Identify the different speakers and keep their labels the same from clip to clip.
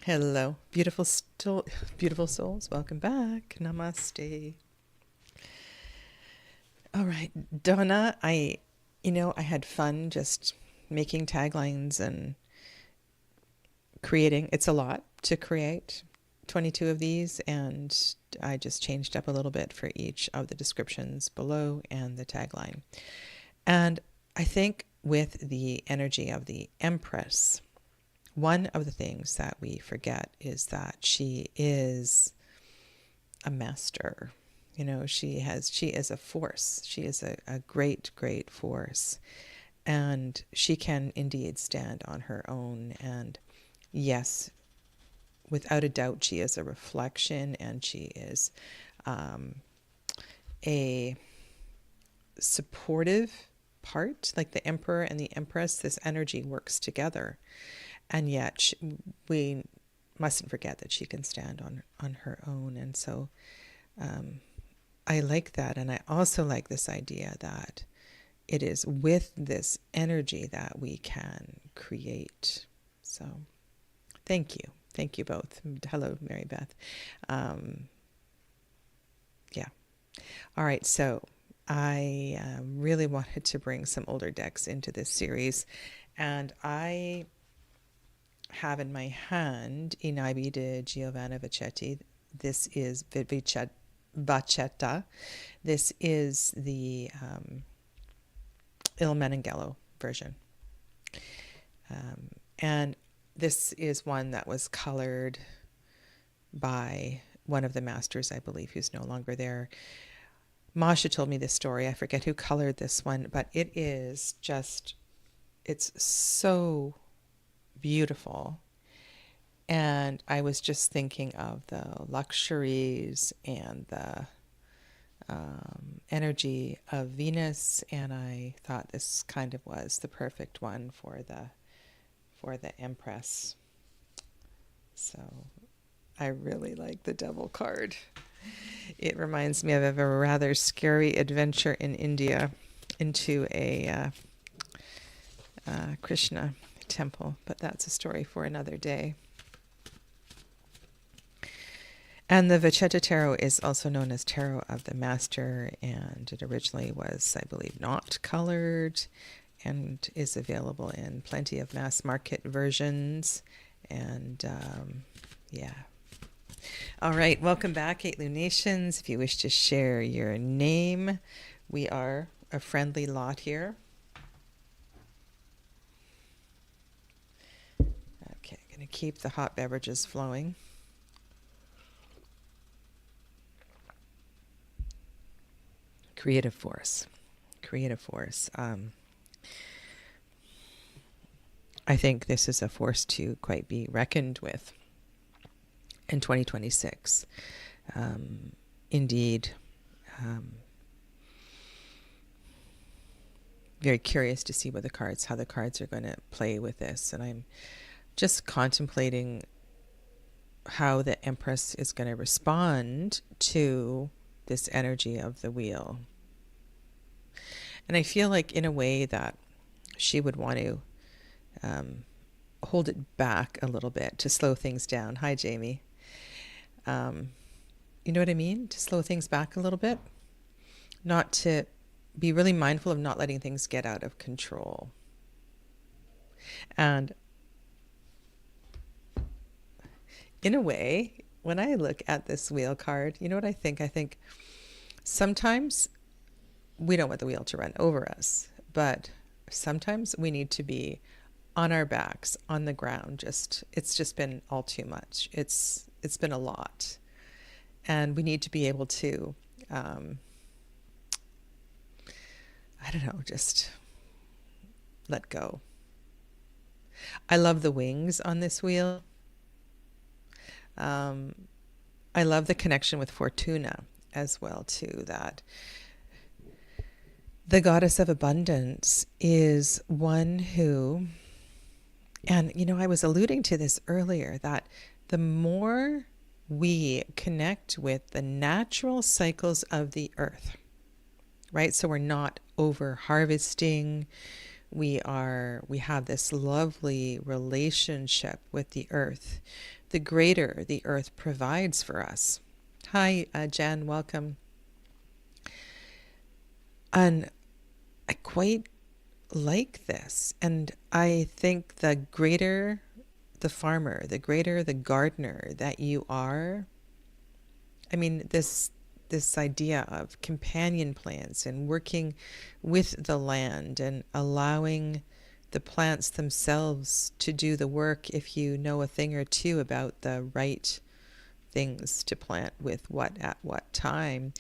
Speaker 1: Hello, beautiful souls. Welcome back. Namaste. All right, Donna. I had fun just making taglines and creating. It's a lot to create. 22 of these, and I just changed up a little bit for each of the descriptions below and the tagline. And I think with the energy of the Empress, one of the things that we forget is that she is a master. She is a force. She is a great, great force. And she can indeed stand on her own. And yes, without a doubt, she is a reflection, and she is a supportive part. Like the Emperor and the Empress, this energy works together. And yet we mustn't forget that she can stand on her own. And so I like that. And I also like this idea that it is with this energy that we can create. So thank you. Thank you both. Hello, Mary Beth. Yeah. All right. So I really wanted to bring some older decks into this series. And I have in my hand Inaibi de Giovanna Vacchetti. This is Vachetta. This is the Il Menengello version. And this is one that was colored by one of the masters, I believe, who's no longer there. Masha told me this story. I forget who colored this one, but it is just, it's so beautiful. And I was just thinking of the luxuries and the energy of Venus, and I thought this kind of was the perfect one for the Empress. So I really like the Devil card. It reminds me of a rather scary adventure in India into a Krishna temple, but that's a story for another day. And the Vachetta Tarot is also known as Tarot of the Master, and it originally was, I believe, not colored and is available in plenty of mass market versions. And yeah. All right, welcome back, 8 Lunations. If you wish to share your name, we are a friendly lot here. Okay, I'm going to keep the hot beverages flowing. Creative force. I think this is a force to quite be reckoned with in 2026. Indeed, very curious to see how the cards are going to play with this. And I'm just contemplating how the Empress is going to respond to this energy of the wheel. And I feel like in a way that she would want to hold it back a little bit to slow things down. Hi, Jamie. You know what I mean? To slow things back a little bit. Not to be really mindful of not letting things get out of control. And in a way, when I look at this wheel card, you know what I think? I think sometimes we don't want the wheel to run over us, but sometimes we need to be on our backs, on the ground. It's just been all too much. It's been a lot. And we need to be able to, I don't know, just let go. I love the wings on this wheel. I love the connection with Fortuna as well, too, that the goddess of abundance is one who, and I was alluding to this earlier, that the more we connect with the natural cycles of the earth, right? So we're not over harvesting, we have this lovely relationship with the earth, the greater the earth provides for us. Hi, Jen, welcome. And I quite like this. And I think the greater the farmer, the greater the gardener that you are, I mean, this idea of companion plants and working with the land and allowing the plants themselves to do the work, if you know a thing or two about the right things to plant with what at what time,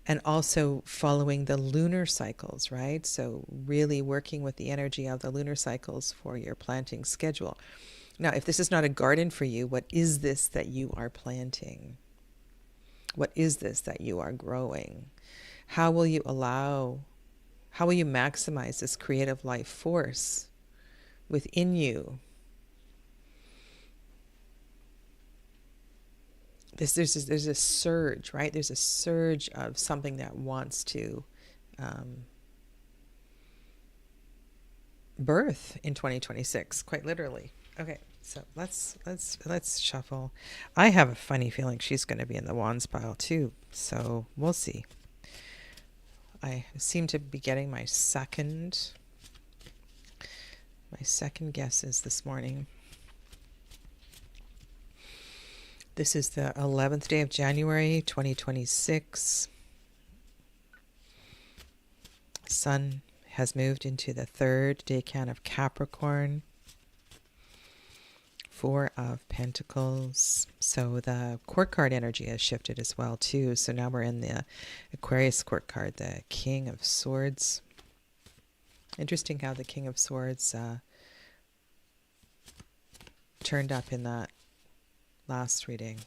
Speaker 1: and also following the lunar cycles, right? So really working with the energy of the lunar cycles for your planting schedule. Now, if this is not a garden for you, what is this that you are planting? What is this that you are growing? How will you maximize this creative life force within you? There's a surge, right? There's a surge of something that wants to birth in 2026, quite literally. Okay, so let's shuffle. I have a funny feeling she's going to be in the wands pile too, so we'll see. I seem to be getting my second guesses this morning. This is the 11th day of January, 2026. Sun has moved into the third decan of Capricorn. Four of Pentacles. So the court card energy has shifted as well too. So now we're in the Aquarius court card, the King of Swords. Interesting how the King of Swords turned up in that last reading.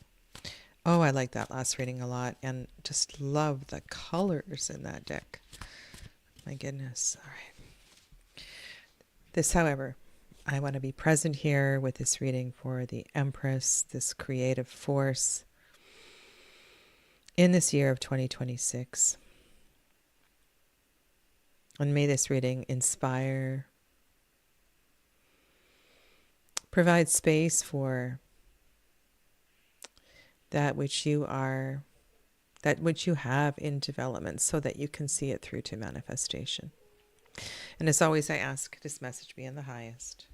Speaker 1: Oh, I like that last reading a lot, and just love the colors in that deck. My goodness. All right. This, however, I want to be present here with this reading for the Empress, this creative force in this year of 2026. And may this reading inspire, provide space for that which you have in development, so that you can see it through to manifestation. And as always, I ask this message be in the highest,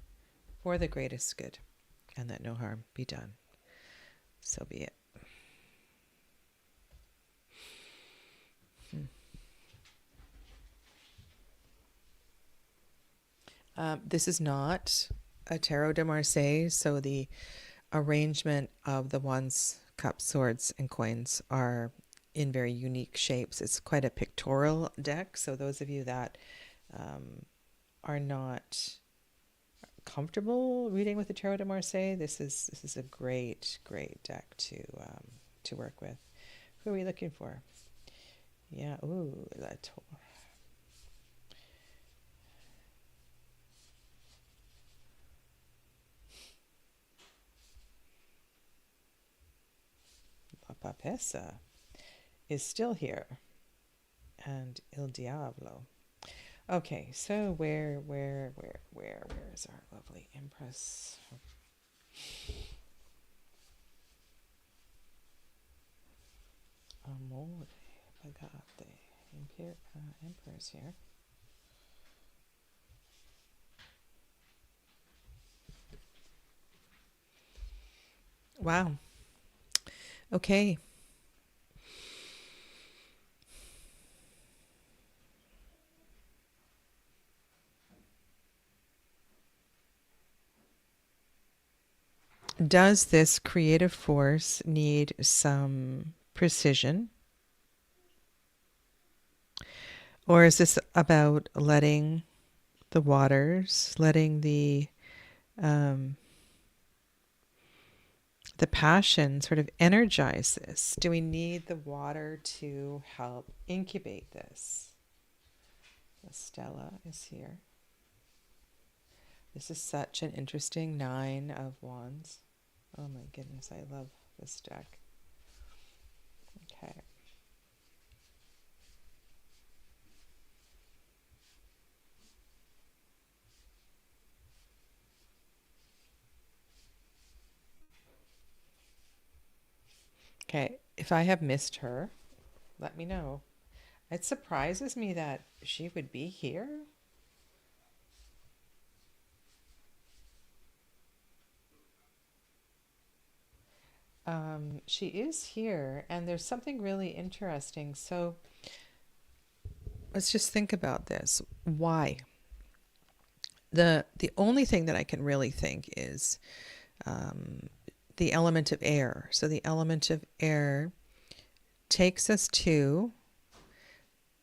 Speaker 1: for the greatest good, and that no harm be done. So be it. This is not a Tarot de Marseille, so the arrangement of the wands, cups, swords, and coins are in very unique shapes. It's quite a pictorial deck, so those of you that are not comfortable reading with the Tarot de Marseille, this is a great deck to work with. Who are we looking for? Yeah, ooh, La Papessa is still here, and Il Diablo. Okay, so where is our lovely Empress? Amore, pagate, Empress here. Wow. Okay. Does this creative force need some precision? Or is this about letting the waters, letting the passion sort of energize this? Do we need the water to help incubate this? Stella is here. This is such an interesting 9 of Wands. Oh my goodness, I love this deck. Okay. Okay, if I have missed her, let me know. It surprises me that she would be here. She is here, and there's something really interesting. So let's just think about this. Why? The only thing that I can really think is the element of air. So the element of air takes us to,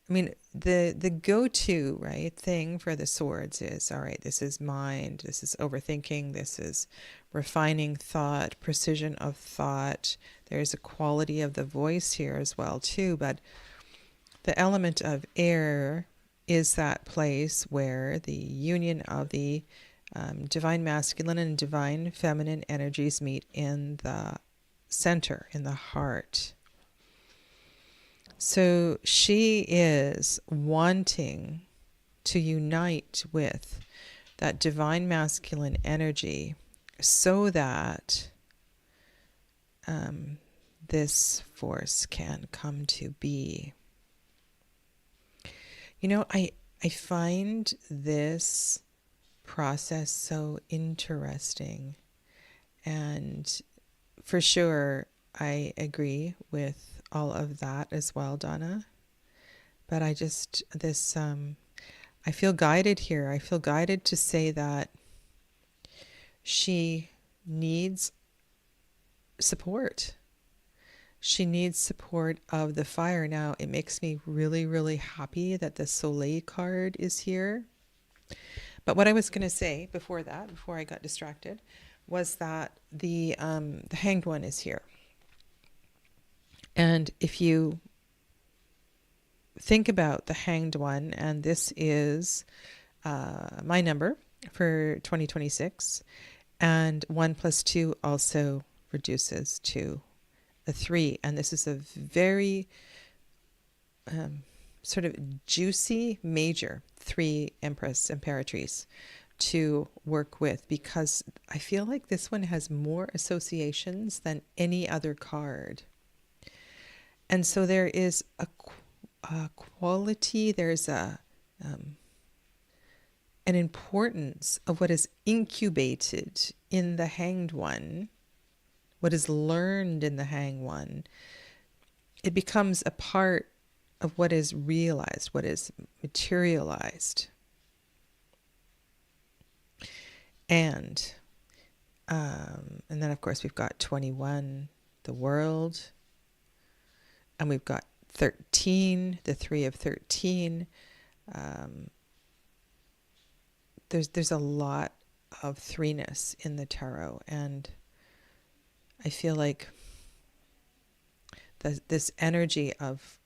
Speaker 1: I mean, the go-to, right, thing for the swords is, all right, this is mind, this is overthinking, this is refining thought, precision of thought. There's a quality of the voice here as well, too, but the element of air is that place where the union of the divine masculine and divine feminine energies meet in the center, in the heart. So she is wanting to unite with that divine masculine energy so that this force can come to be. You know, I find this process so interesting, and for sure I agree with all of that as well, Donna. But I just, I feel guided here. I feel guided to say that she needs support. She needs support of the fire. Now, it makes me really, really happy that the Soleil card is here. But what I was going to say before that, before I got distracted, was that the Hanged One is here. And if you think about the Hanged One, and this is my number for 2026, and 1 + 2 also reduces to a 3. And this is a very sort of juicy major 3 Empress Imperatrice to work with, because I feel like this one has more associations than any other card. And so there is a quality, there's an importance of what is incubated in the Hanged One, what is learned in the Hanged One. It becomes a part of what is realized, what is materialized. And then of course we've got 21, the world, and we've got 13, the 3 of 13. There's a lot of threeness in the tarot, and I feel like this energy of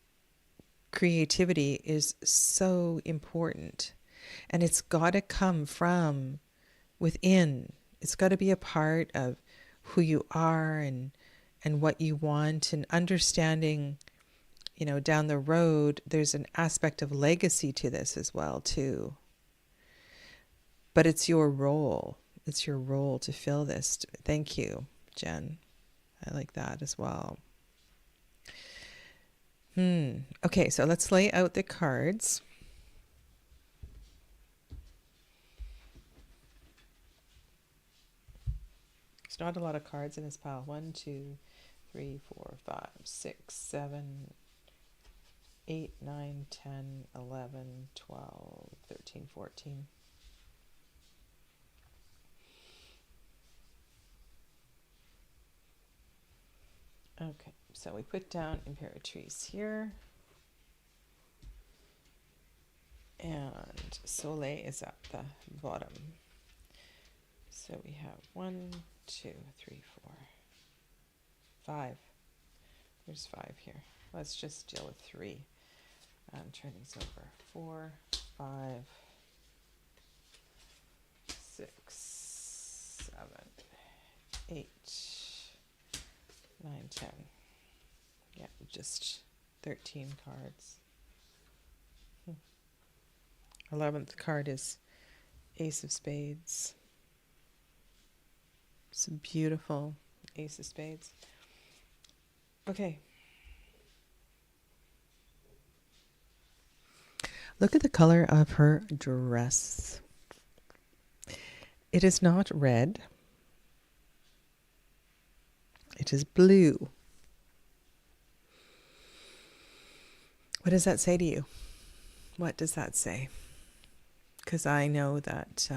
Speaker 1: creativity is so important, and it's got to come from within. It's got to be a part of who you are and what you want, and understanding, you know, down the road, there's an aspect of legacy to this as well, too. But it's your role. It's your role to fill this. Thank you, Jen. I like that as well. Okay, so let's lay out the cards. There's not a lot of cards in this pile. 1, 2, 3, 4, 5, 6, 7, 8, 9, 10, 11, 12, 13, 14. Okay, so we put down Imperatrice here. And Soleil is at the bottom. So we have 1, 2, 3, 4, 5. There's 5 here. Let's just deal with 3. Turn these over. 4, 5, 6, 7, 8, 9, 10. Yeah, just 13 cards. 11th card is Ace of Spades. It's a beautiful Ace of Spades. Okay. Look at the color of her dress. It is not red. It is blue. What does that say to you? What does that say? Because I know that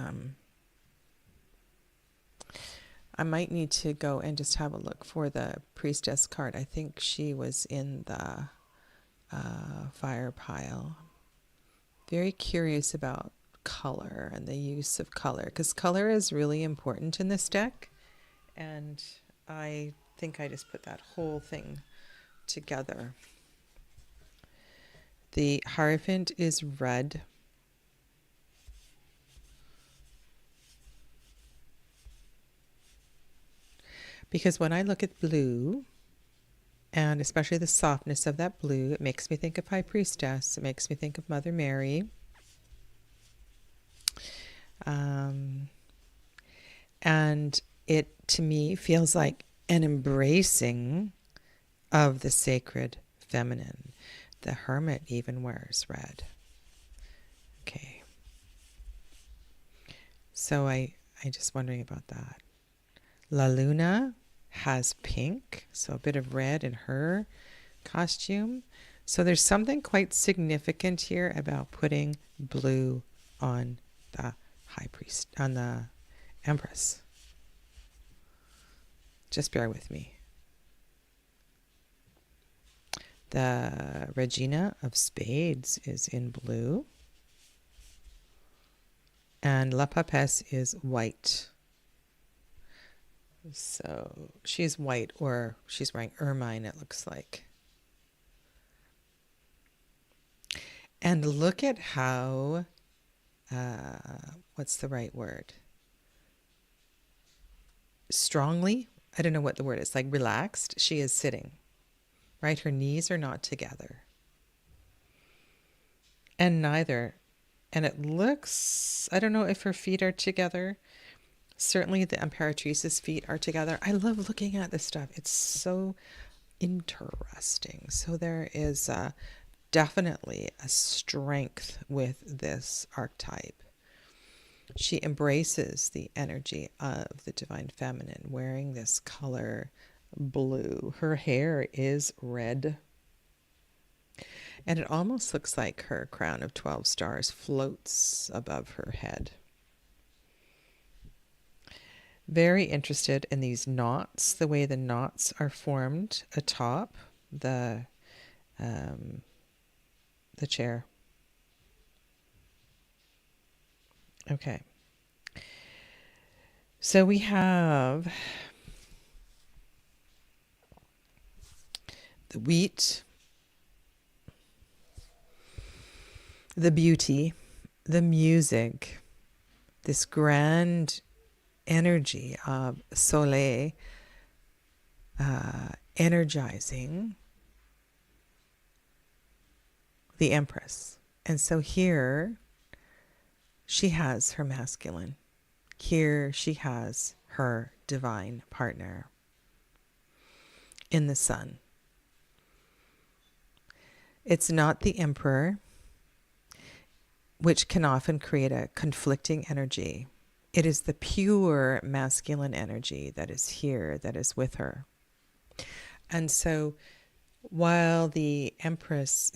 Speaker 1: I might need to go and just have a look for the priestess card. I think she was in the fire pile. Very curious about color and the use of color, because color is really important in this deck. And I think I just put that whole thing together. The Hierophant is red. Because when I look at blue, and especially the softness of that blue, it makes me think of High Priestess. It makes me think of Mother Mary. And it, to me, feels like an embracing of the sacred feminine. The Hermit even wears red. Okay. So I just wondering about that. La Luna has pink, so a bit of red in her costume. So there's something quite significant here about putting blue on the High Priest, on the Empress. Just bear with me. The Regina of Spades is in blue. And La Papesse is white. So she's white, or she's wearing ermine, it looks like. And look at how, what's the right word? Strongly, I don't know what the word is, like relaxed, she is sitting, right? Her knees are not together. And neither, and it looks, I don't know if her feet are together. Certainly the Imperatrice's feet are together. I love looking at this stuff. It's so interesting. So there is definitely a strength with this archetype. She embraces the energy of the divine feminine, wearing this color blue. Her hair is red. And it almost looks like her crown of 12 stars floats above her head. Very interested in these knots, the way the knots are formed atop the chair. Okay. So we have the wheat, the beauty, the music, this grand energy of Soleil energizing the Empress. And so here she has her masculine. Here she has her divine partner in the sun. It's not the Emperor, which can often create a conflicting energy. It is the pure masculine energy that is here, that is with her. And so while the Empress,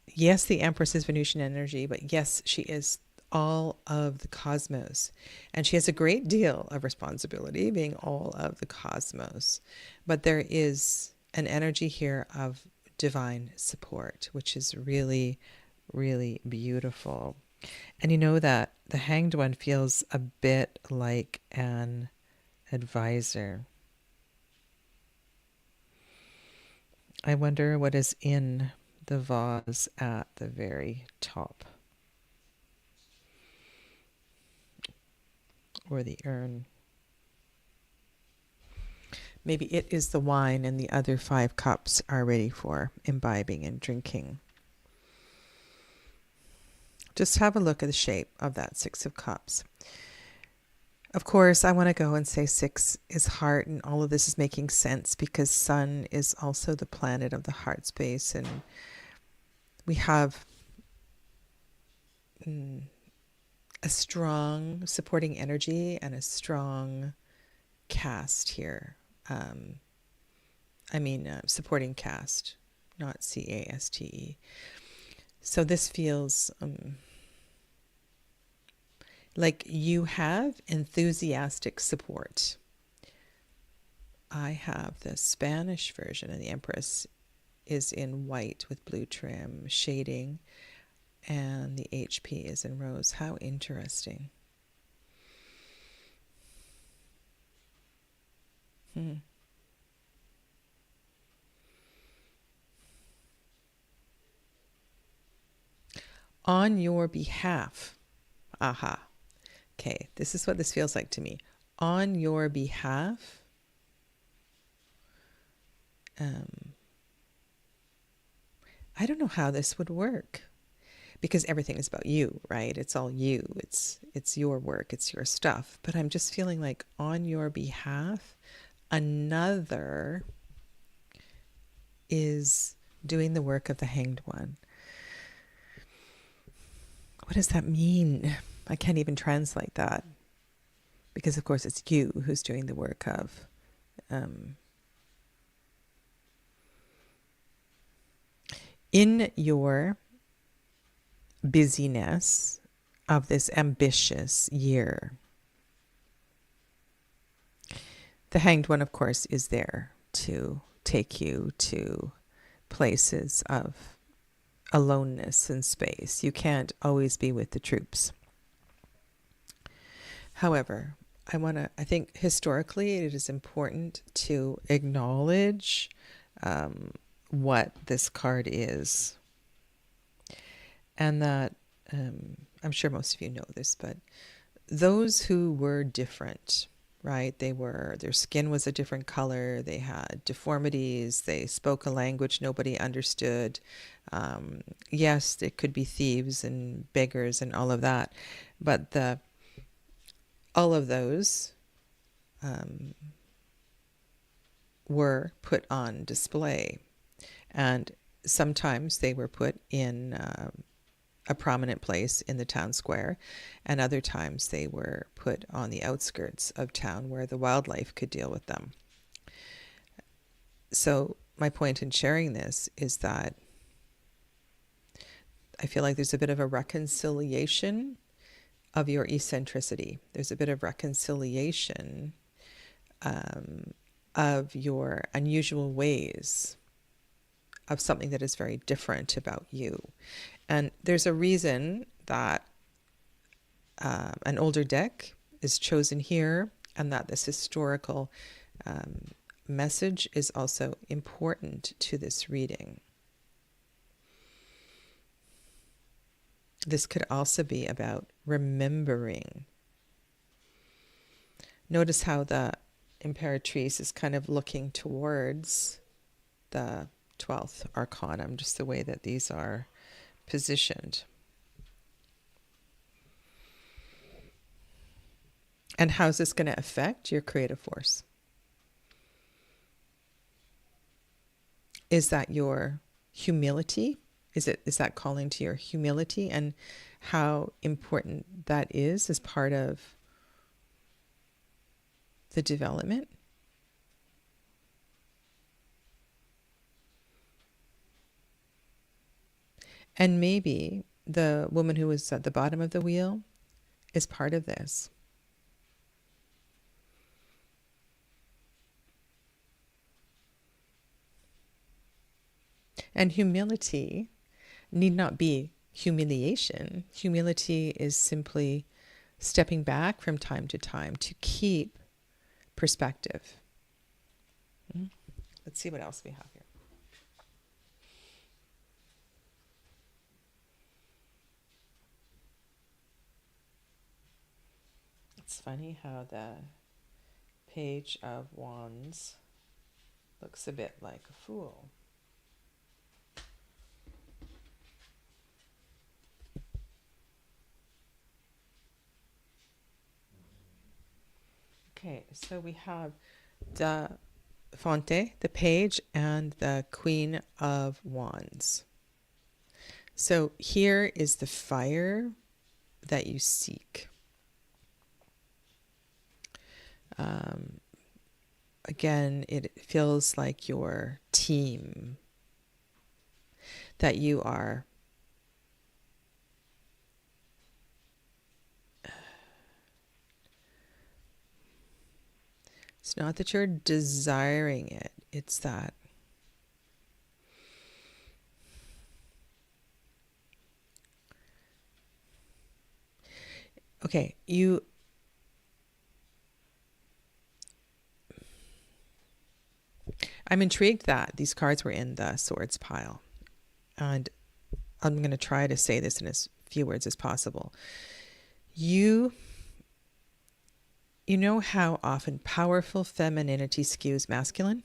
Speaker 1: yes, the Empress is Venusian energy, but yes, she is all of the cosmos. And she has a great deal of responsibility being all of the cosmos. But there is an energy here of divine support, which is really, really beautiful. And you know that the Hanged One feels a bit like an advisor. I wonder what is in the vase at the very top. Or the urn. Maybe it is the wine and the other 5 cups are ready for imbibing and drinking. Just have a look at the shape of that 6 of Cups. Of course, I want to go and say 6 is heart, and all of this is making sense because Sun is also the planet of the heart space, and we have a strong supporting energy and a strong cast here. Supporting cast, not caste. So this feels like you have enthusiastic support. I have the Spanish version, and the Empress is in white with blue trim shading, and the HP is in rose. How interesting. On your behalf. Aha. Okay, this is what this feels like to me. On your behalf, I don't know how this would work because everything is about you, right? It's all you. It's your work, it's your stuff. But I'm just feeling like on your behalf, another is doing the work of the Hanged One. What does that mean? I can't even translate that because, of course, it's you who's doing the work of in your busyness of this ambitious year. The Hanged One, of course, is there to take you to places of aloneness and space. You can't always be with the troops. However, I think historically it is important to acknowledge what this card is. And that, I'm sure most of you know this, but those who were different, right? Their skin was a different color, they had deformities, they spoke a language nobody understood. Yes, it could be thieves and beggars and all of that, but all of those were put on display. And sometimes they were put in a prominent place in the town square, and other times they were put on the outskirts of town where the wildlife could deal with them. So my point in sharing this is that I feel like there's a bit of a reconciliation of your eccentricity. There's a bit of reconciliation of your unusual ways, of something that is very different about you. And there's a reason that an older deck is chosen here, and that this historical message is also important to this reading. This could also be about remembering. Notice how the Imperatrice is kind of looking towards the 12th Arcanum, just the way that these are positioned. And how's this going to affect your creative force? Is that your humility? Is that calling to your humility, and how important that is as part of the development? And maybe the woman who was at the bottom of the wheel is part of this. And humility need not be humiliation. Humility is simply stepping back from time to time to keep perspective. Let's see what else we have here. It's funny how the Page of Wands looks a bit like a fool. Okay, so we have the Fonte, the Page, and the Queen of Wands. So here is the fire that you seek. Again, it feels like your team, that you are it's not that you're desiring it, it's that okay, I'm intrigued that these cards were in the swords pile. And I'm going to try to say this in as few words as possible. You know how often powerful femininity skews masculine?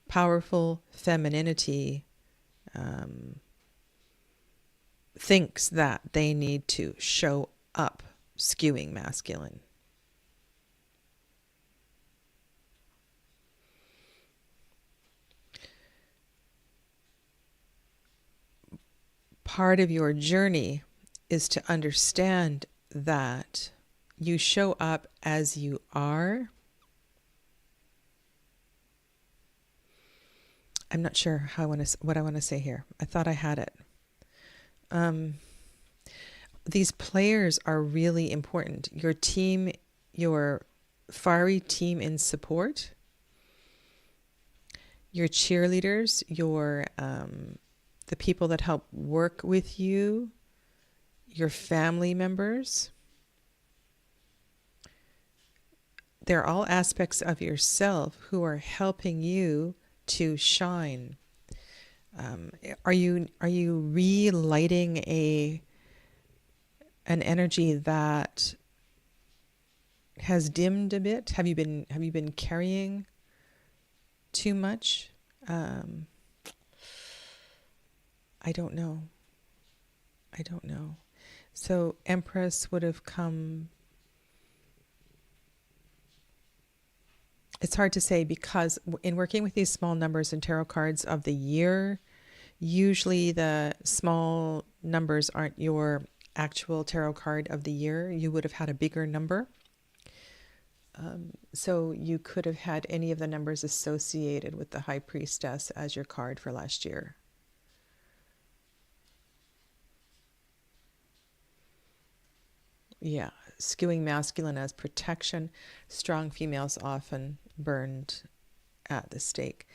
Speaker 1: Powerful femininity thinks that they need to show up skewing masculine. Part of your journey is to understand that you show up as you are. I'm not sure what I want to say here. I thought I had it. These players are really important. Your team, your fiery team in support, your cheerleaders, the people that help work with you, your family members. They're all aspects of yourself who are helping you to shine. Are you relighting an energy that has dimmed a bit? Have you been carrying too much? I don't know. So Empress would have come. It's hard to say because in working with these small numbers and tarot cards of the year, usually the small numbers aren't your actual tarot card of the year. You would have had a bigger number. So you could have had any of the numbers associated with the High Priestess as your card for last year. Yeah, skewing masculine as protection. Strong females often burned at the stake.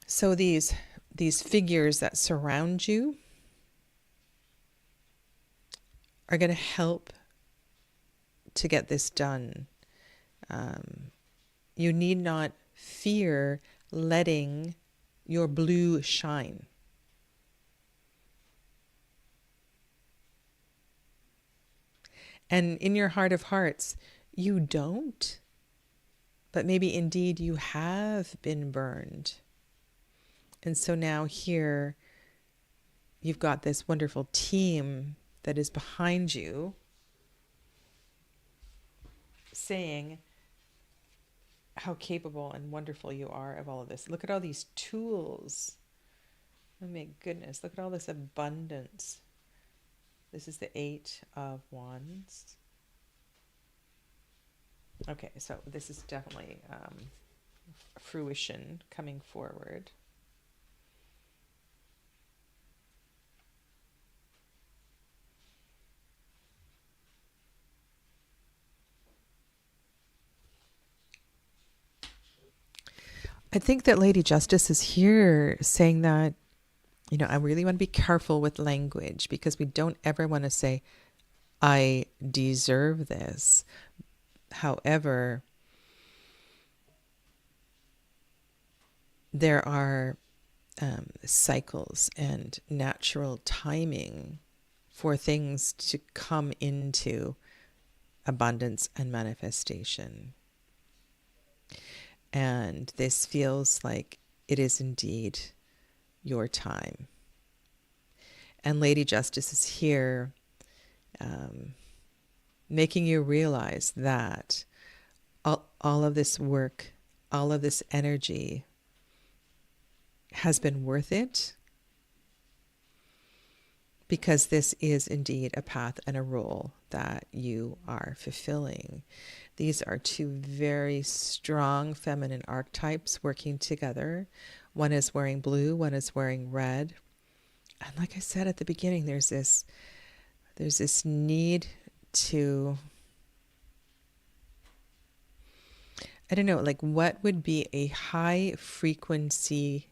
Speaker 1: So these figures that surround you are going to help to get this done. You need not fear letting your blue shine. And in your heart of hearts, you don't, but maybe indeed you have been burned. And so now here, you've got this wonderful team that is behind you saying how capable and wonderful you are of all of this. Look at all these tools. Oh my goodness, look at all this abundance. This is the 8 of Wands. Okay, so this is definitely fruition coming forward. I think that Lady Justice is here saying that, I really want to be careful with language because we don't ever want to say, I deserve this. However, there are cycles and natural timing for things to come into abundance and manifestation. And this feels like it is indeed your time. And Lady Justice is here making you realize that all of this work, all of this energy has been worth it, because this is indeed a path and a role that you are fulfilling. These are two very strong feminine archetypes working together. One is wearing blue, one is wearing red. And like I said at the beginning, there's this need to, I don't know, like what would be a high frequency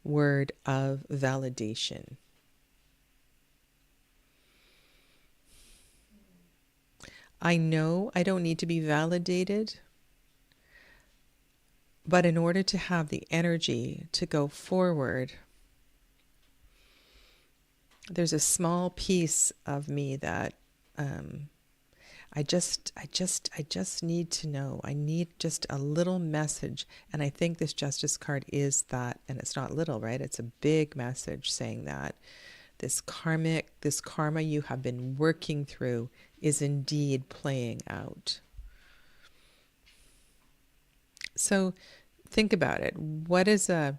Speaker 1: word of validation? I know I don't need to be validated, but in order to have the energy to go forward, there's a small piece of me that I just need to know. I need just a little message. And I think this Justice card is that, and it's not little, right? It's a big message saying that this karma you have been working through is indeed playing out. So think about it. What is a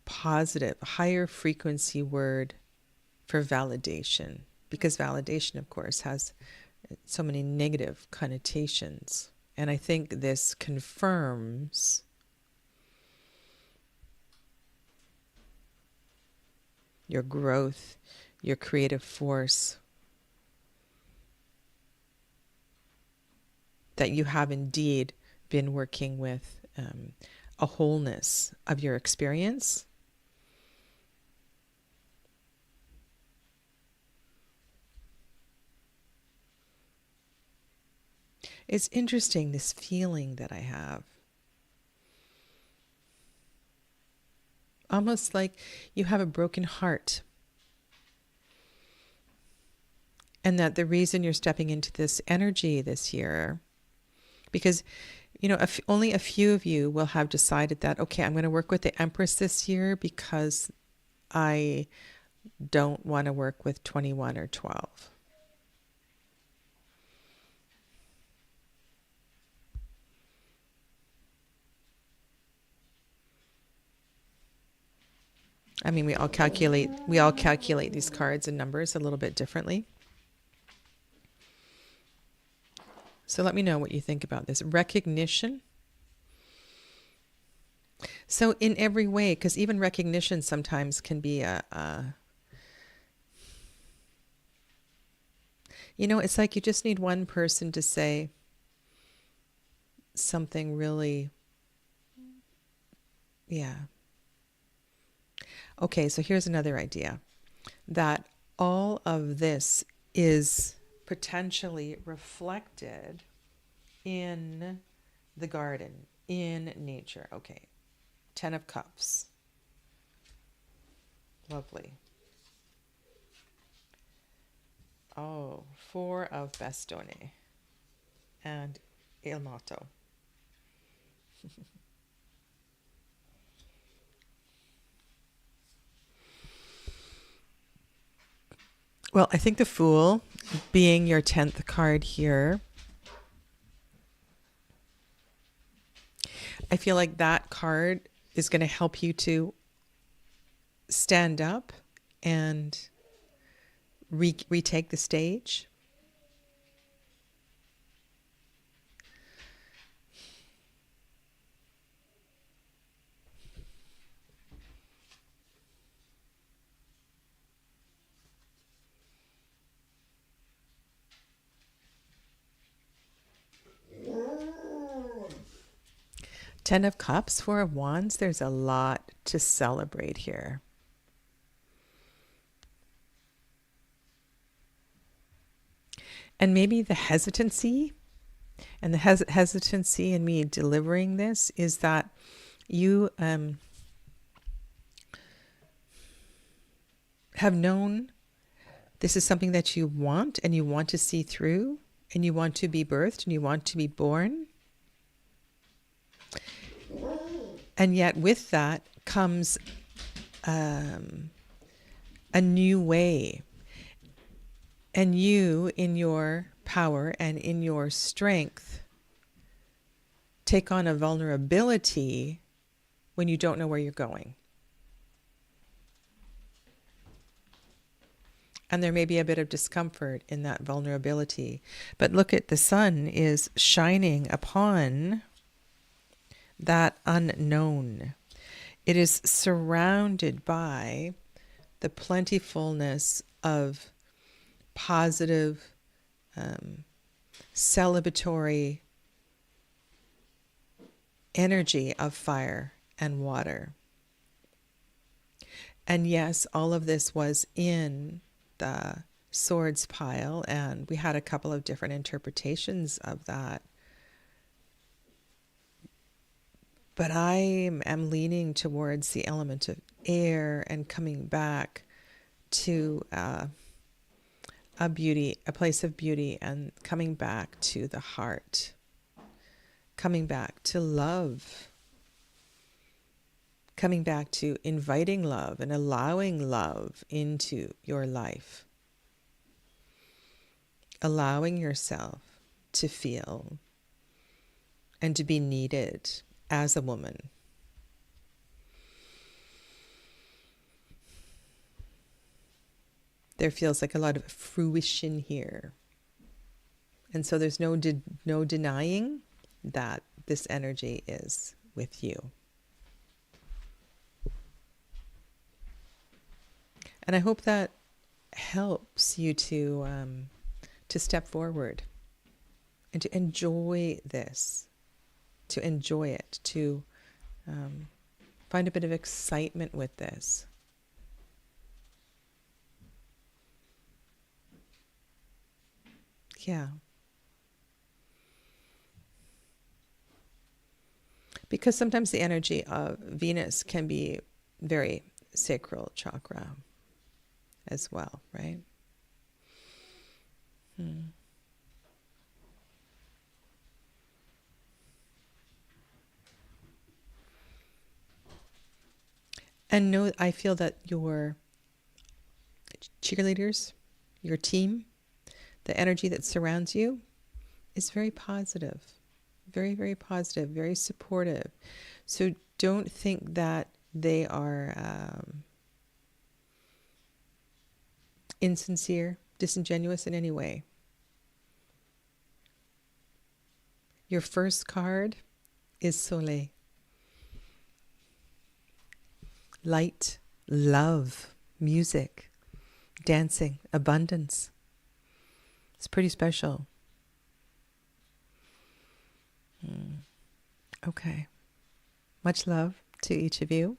Speaker 1: positive, higher frequency word for validation? Because validation, of course, has so many negative connotations. And I think this confirms your growth, your creative force, that you have indeed been working with a wholeness of your experience. It's interesting, this feeling that I have. Almost like you have a broken heart. And that the reason you're stepping into this energy this year, because, you know, only a few of you will have decided that, okay, I'm going to work with the Empress this year because I don't want to work with 21 or 12. I mean, we all calculate these cards and numbers a little bit differently. So let me know what you think about this. Recognition. So in every way, because even recognition sometimes can be you know, it's like you just need one person to say something really, yeah. Okay, so here's another idea. That all of this is potentially reflected in the garden, in nature. Okay, 10 of Cups. Lovely. Oh, 4 of Bastone and Il Motto. Well, I think the Fool, being your 10th card here, I feel like that card is going to help you to stand up and retake the stage. Ten of Cups, 4 of Wands. There's a lot to celebrate here. And maybe the hesitancy, and the hesitancy in me delivering this is that you have known this is something that you want and you want to see through, and you want to be birthed and you want to be born. And yet with that comes a new way. And you, in your power and in your strength, take on a vulnerability when you don't know where you're going. And there may be a bit of discomfort in that vulnerability. But look at the sun is shining upon that unknown. It is surrounded by the plentifulness of positive, celebratory energy of fire and water. And yes, all of this was in the swords pile, and we had a couple of different interpretations of that. But I am leaning towards the element of air and coming back to a place of beauty, and coming back to the heart, coming back to love, coming back to inviting love and allowing love into your life, allowing yourself to feel and to be needed as a woman. There feels like a lot of fruition here. And so there's no denying that this energy is with you. And I hope that helps you to step forward and to enjoy this, to enjoy it, to find a bit of excitement with this. Yeah. Because sometimes the energy of Venus can be very sacral chakra as well, right? And know, I feel that your cheerleaders, your team, the energy that surrounds you is very positive, very, very positive, very supportive. So don't think that they are insincere, disingenuous in any way. Your first card is Soleil. Light, love, music, dancing, abundance. It's pretty special. Okay. Much love to each of you.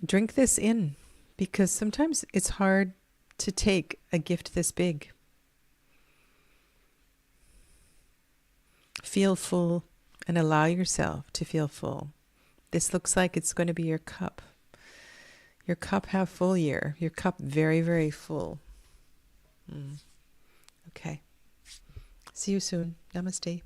Speaker 1: Drink this in, because sometimes it's hard to take a gift this big. Feel full and allow yourself to feel full. This looks like it's going to be your cup. Your cup half full year. Your cup very, very full. Okay. See you soon. Namaste.